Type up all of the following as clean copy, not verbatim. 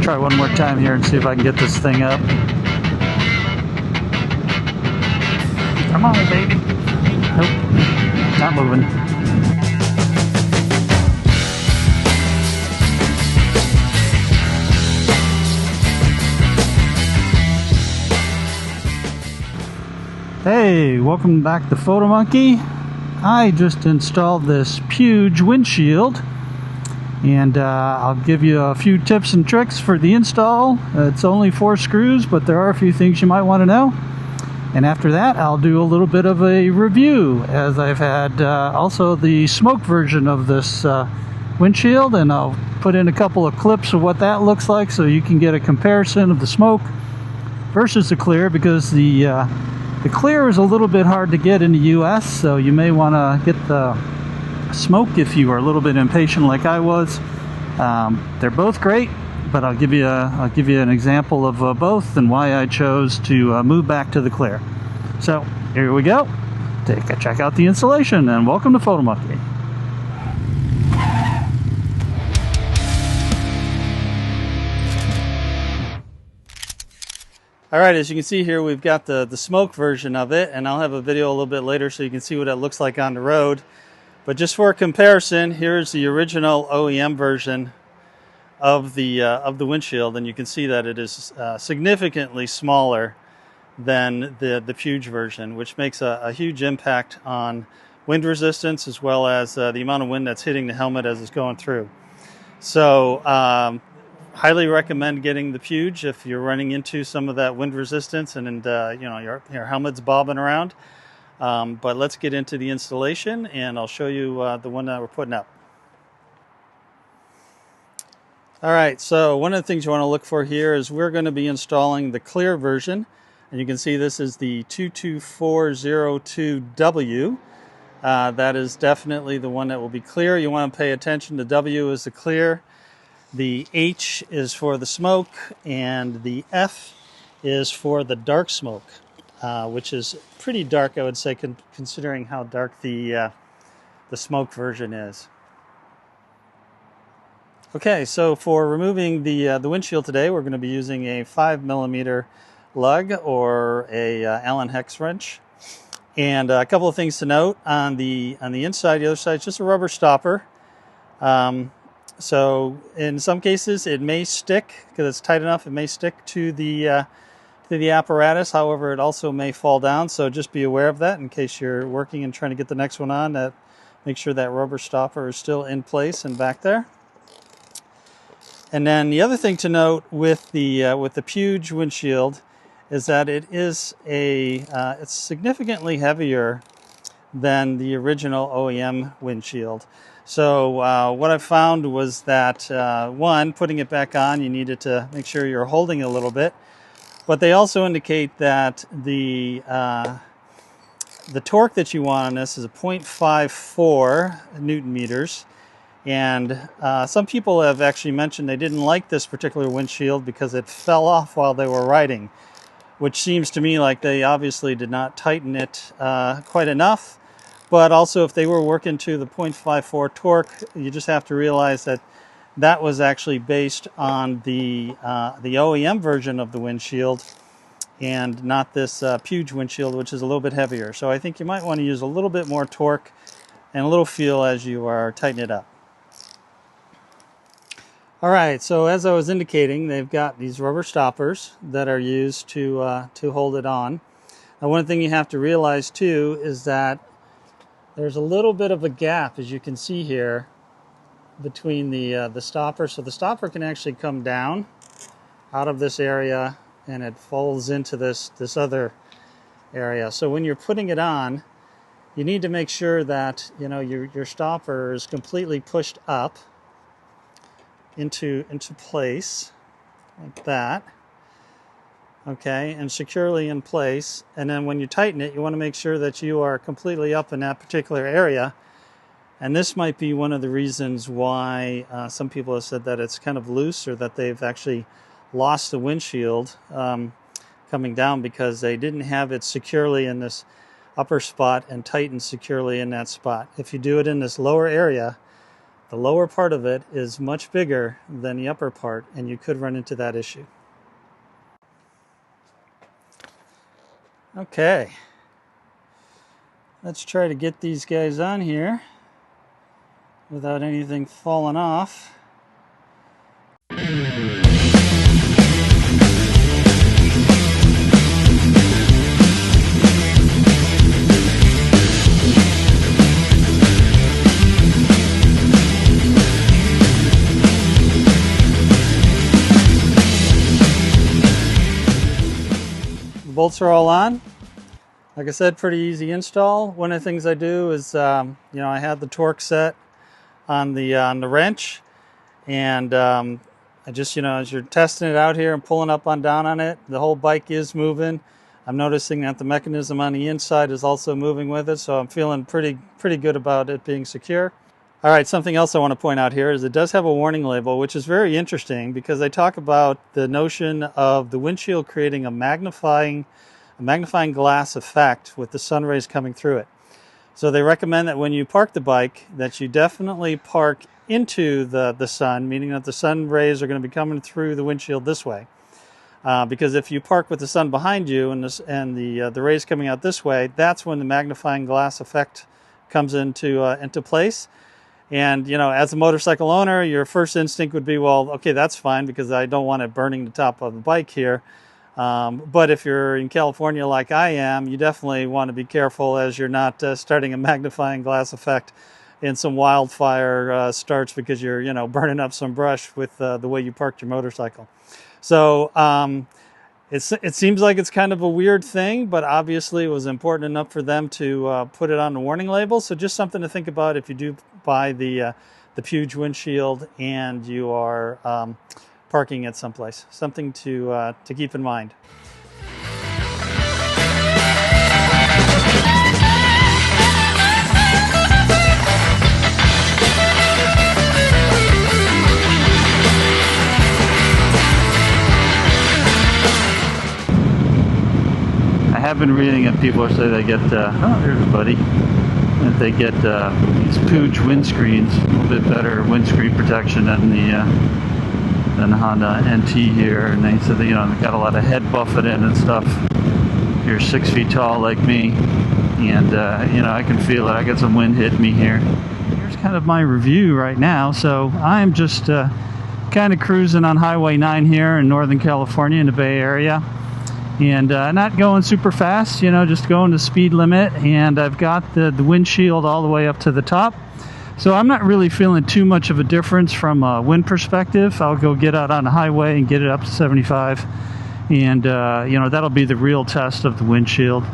try one more time here and see if I can get this thing up. Come on, baby. Nope, not moving. Hey, welcome back to Photo Monkey. I just installed this Puig windshield, and I'll give you a few tips and tricks for the install. It's only 4 screws, but there are a few things you might want to know. And after that, I'll do a little bit of a review, as I've had also the smoke version of this windshield, and I'll put in a couple of clips of what that looks like so you can get a comparison of the smoke versus the clear, because the clear is a little bit hard to get in the US, so you may want to get the smoke if you are a little bit impatient like I was. They're both great, but I'll give you an example of both and why I chose to move back to the clear. So here we go. Check out the installation, and welcome to Photo Monkey. Alright, as you can see here, we've got the smoke version of it, and I'll have a video a little bit later so you can see what it looks like on the road. But just for a comparison, here's the original OEM version of the windshield, and you can see that it is significantly smaller than the Puig version, which makes a huge impact on wind resistance, as well as the amount of wind that's hitting the helmet as it's going through. So highly recommend getting the Puig if you're running into some of that wind resistance and you know, your helmet's bobbing around. But let's get into the installation, and I'll show you the one that we're putting up. All right, so one of the things you want to look for here is we're going to be installing the clear version, and you can see this is the 22402W. That is definitely the one that will be clear. You want to pay attention. The W is the clear. The H is for the smoke, and the F is for the dark smoke, which is pretty dark, I would say, considering how dark the smoke version is. Okay, so for removing the windshield today, we're going to be using a 5mm lug or a Allen hex wrench. And a couple of things to note on the inside. The other side is just a rubber stopper. So in some cases it may stick, because it's tight enough, it may stick to the apparatus. However, it also may fall down, so just be aware of that in case you're working and trying to get the next one on. Make sure that rubber stopper is still in place and back there. And then the other thing to note with the Puig windshield is that it is it's significantly heavier than the original OEM windshield. So what I found was that, one, putting it back on, you needed to make sure you're holding it a little bit. But they also indicate that the torque that you want on this is a 0.54 Newton meters. And some people have actually mentioned they didn't like this particular windshield because it fell off while they were riding, which seems to me like they obviously did not tighten it quite enough. But also, if they were working to the 0.54 torque, you just have to realize that that was actually based on the OEM version of the windshield, and not this Puig windshield, which is a little bit heavier. So I think you might want to use a little bit more torque and a little feel as you are tightening it up. All right, so as I was indicating, they've got these rubber stoppers that are used to hold it on. Now, one thing you have to realize too is that there's a little bit of a gap, as you can see here, between the stopper. So the stopper can actually come down out of this area, and it folds into this other area. So when you're putting it on, you need to make sure that, you know, your stopper is completely pushed up into place like that. Okay, and securely in place. And then when you tighten it, you want to make sure that you are completely up in that particular area. And this might be one of the reasons why some people have said that it's kind of loose, or that they've actually lost the windshield coming down, because they didn't have it securely in this upper spot and tightened securely in that spot. If you do it in this lower area, The lower part of it is much bigger than the upper part, and you could run into that issue. Okay, let's try to get these guys on here without anything falling off. Bolts are all on. Like I said, pretty easy install. One of the things I do is, I have the torque set on the wrench, and I just, as you're testing it out here and pulling up and down on it, the whole bike is moving. I'm noticing that the mechanism on the inside is also moving with it, so I'm feeling pretty good about it being secure. All right, something else I want to point out here is it does have a warning label, which is very interesting because they talk about the notion of the windshield creating a magnifying glass effect with the sun rays coming through it. So they recommend that when you park the bike, that you definitely park into the sun, meaning that the sun rays are going to be coming through the windshield this way. Because if you park with the sun behind you and the rays coming out this way, that's when the magnifying glass effect comes into place. And, as a motorcycle owner, your first instinct would be, well, okay, that's fine because I don't want it burning the top of the bike here. But if you're in California like I am, you definitely want to be careful as you're not starting a magnifying glass effect in some wildfire starts because you're, burning up some brush with the way you parked your motorcycle. So it seems like it's kind of a weird thing, but obviously it was important enough for them to put it on the warning label. So just something to think about if you do buy the Puig windshield and you are parking at someplace. Something to keep in mind. I have been reading that people say they get, there's a buddy, that they get these Puig windscreens, a little bit better windscreen protection than the Honda NT here, and they said that, they got a lot of head buffeting and stuff. You're 6 feet tall like me, and I can feel it. I got some wind hitting me here. Here's kind of my review right now. So I'm just kind of cruising on Highway 9 here in Northern California in the Bay Area. And not going super fast, just going the speed limit, and I've got the windshield all the way up to the top. So I'm not really feeling too much of a difference from a wind perspective. I'll go get out on the highway and get it up to 75, and that'll be the real test of the windshield.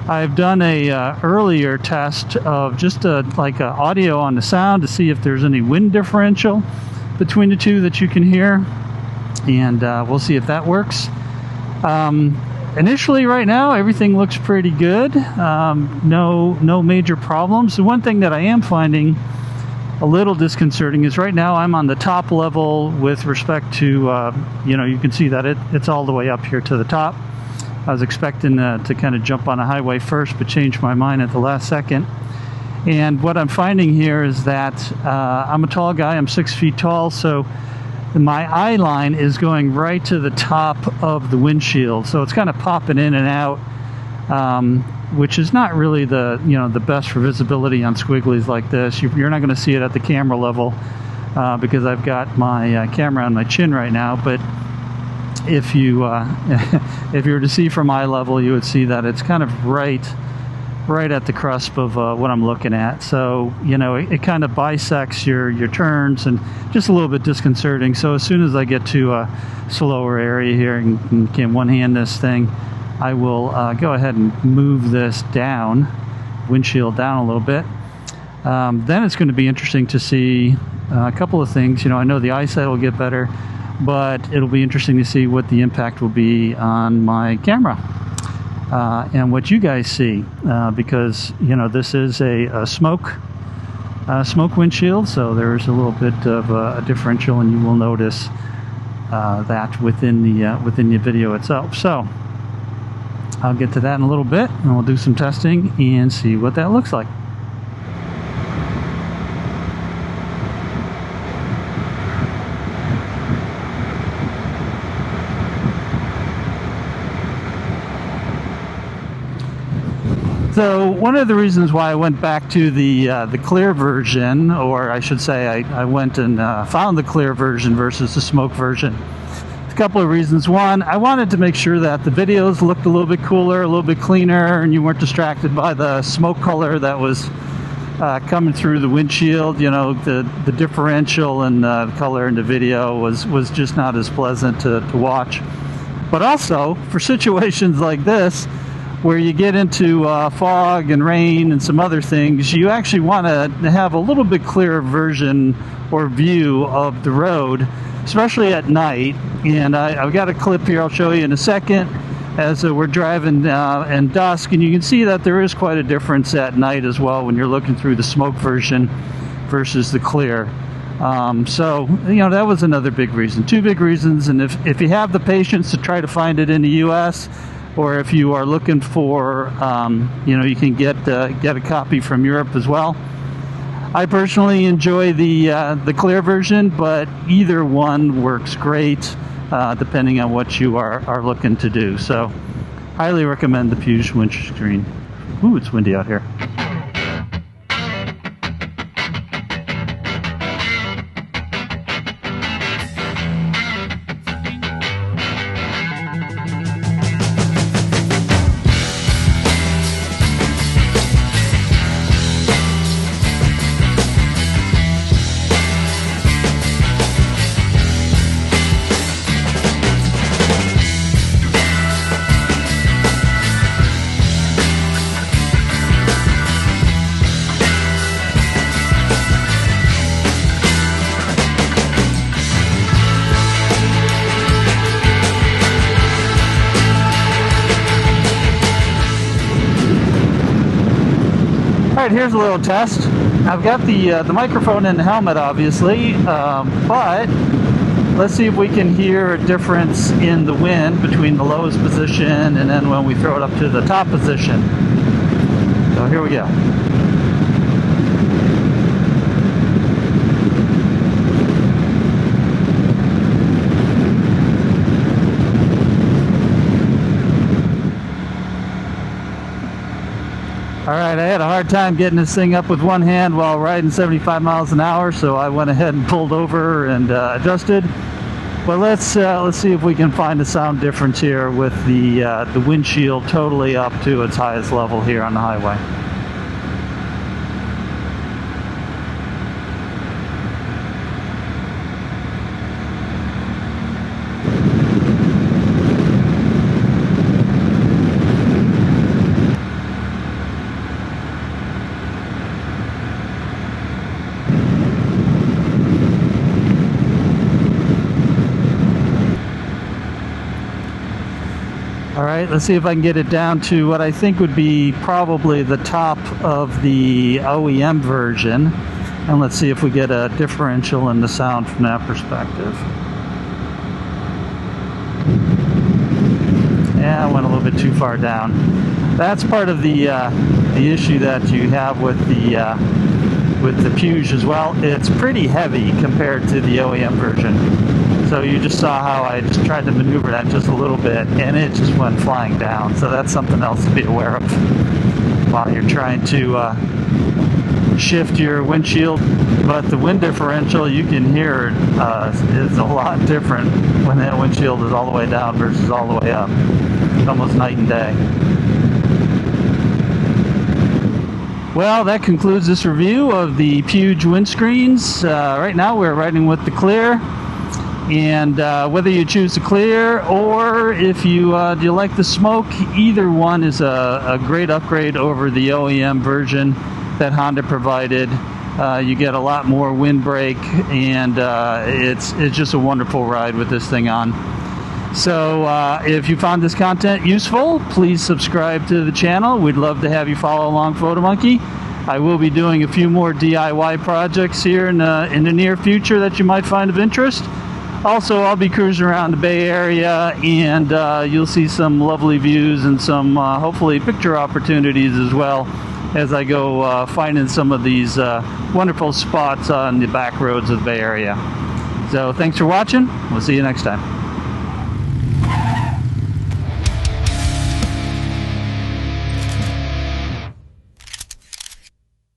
I've done a earlier test of just like a audio on the sound to see if there's any wind differential between the two that you can hear, and we'll see if that works. Initially, right now, everything looks pretty good. No major problems. The one thing that I am finding a little disconcerting is right now I'm on the top level with respect to, you can see that it's all the way up here to the top. I was expecting to kind of jump on a highway first, but changed my mind at the last second. And what I'm finding here is that I'm a tall guy. I'm 6 feet tall, so my eye line is going right to the top of the windshield, so it's kind of popping in and out, which is not really the best for visibility on squigglies like this. You're not going to see it at the camera level because I've got my camera on my chin right now. But if you were to see from eye level, you would see that it's kind of right at the cusp of what I'm looking at. So, it kind of bisects your turns and just a little bit disconcerting. So as soon as I get to a slower area here and can one-hand this thing, I will go ahead and move this down, windshield down a little bit. Then it's going to be interesting to see a couple of things. I know the eyesight will get better, but it'll be interesting to see what the impact will be on my camera. And what you guys see, because this is a smoke windshield, so there's a little bit of a differential, and you will notice that within the video itself. So I'll get to that in a little bit, and we'll do some testing and see what that looks like. So one of the reasons why I went back to the clear version, or I should say I went and found the clear version versus the smoke version, a couple of reasons. One, I wanted to make sure that the videos looked a little bit cooler, a little bit cleaner, and you weren't distracted by the smoke color that was coming through the windshield. You know, the differential and the color in the video was just not as pleasant to watch. But also, for situations like this, where you get into fog and rain and some other things, you actually want to have a little bit clearer version or view of the road, especially at night. And I've got a clip here I'll show you in a second as we're driving in dusk, and you can see that there is quite a difference at night as well when you're looking through the smoke version versus the clear. So, you know, that was another big reason. Two big reasons. And if you have the patience to try to find it in the US, or if you are looking for, you know, you can get a copy from Europe as well. I personally enjoy the clear version, but either one works great depending on what you are looking to do. So, highly recommend the Puig Windscreen. Ooh, it's windy out here. Alright, here's a little test. I've got the microphone in the helmet, obviously, but let's see if we can hear a difference in the wind between the lowest position and then when we throw it up to the top position. So here we go. Alright, I had a hard time getting this thing up with one hand while riding 75 miles an hour, so I went ahead and pulled over and adjusted. But let's see if we can find a sound difference here with the windshield totally up to its highest level here on the highway. Alright, let's see if I can get it down to what I think would be probably the top of the OEM version. And let's see if we get a differential in the sound from that perspective. Yeah, I went a little bit too far down. That's part of the issue that you have with the Puig as well. It's pretty heavy compared to the OEM version. So you just saw how I just tried to maneuver that just a little bit, and it just went flying down. So that's something else to be aware of while you're trying to shift your windshield. But the wind differential, you can hear, is a lot different when that windshield is all the way down versus all the way up. It's almost night and day. Well, that concludes this review of the Puig windscreens. Right now we're riding with the clear. And whether you choose the clear or if you like the smoke, either one is a great upgrade over the OEM version that Honda provided. You get a lot more windbreak, and it's just a wonderful ride with this thing on. So if you found this content useful, please subscribe to the channel. We'd love to have you follow along PhotoMonkey. I will be doing a few more DIY projects here in the near future that you might find of interest. Also, I'll be cruising around the Bay Area, and you'll see some lovely views and some hopefully picture opportunities as well as I go finding some of these wonderful spots on the back roads of the Bay Area. So thanks for watching. We'll see you next time.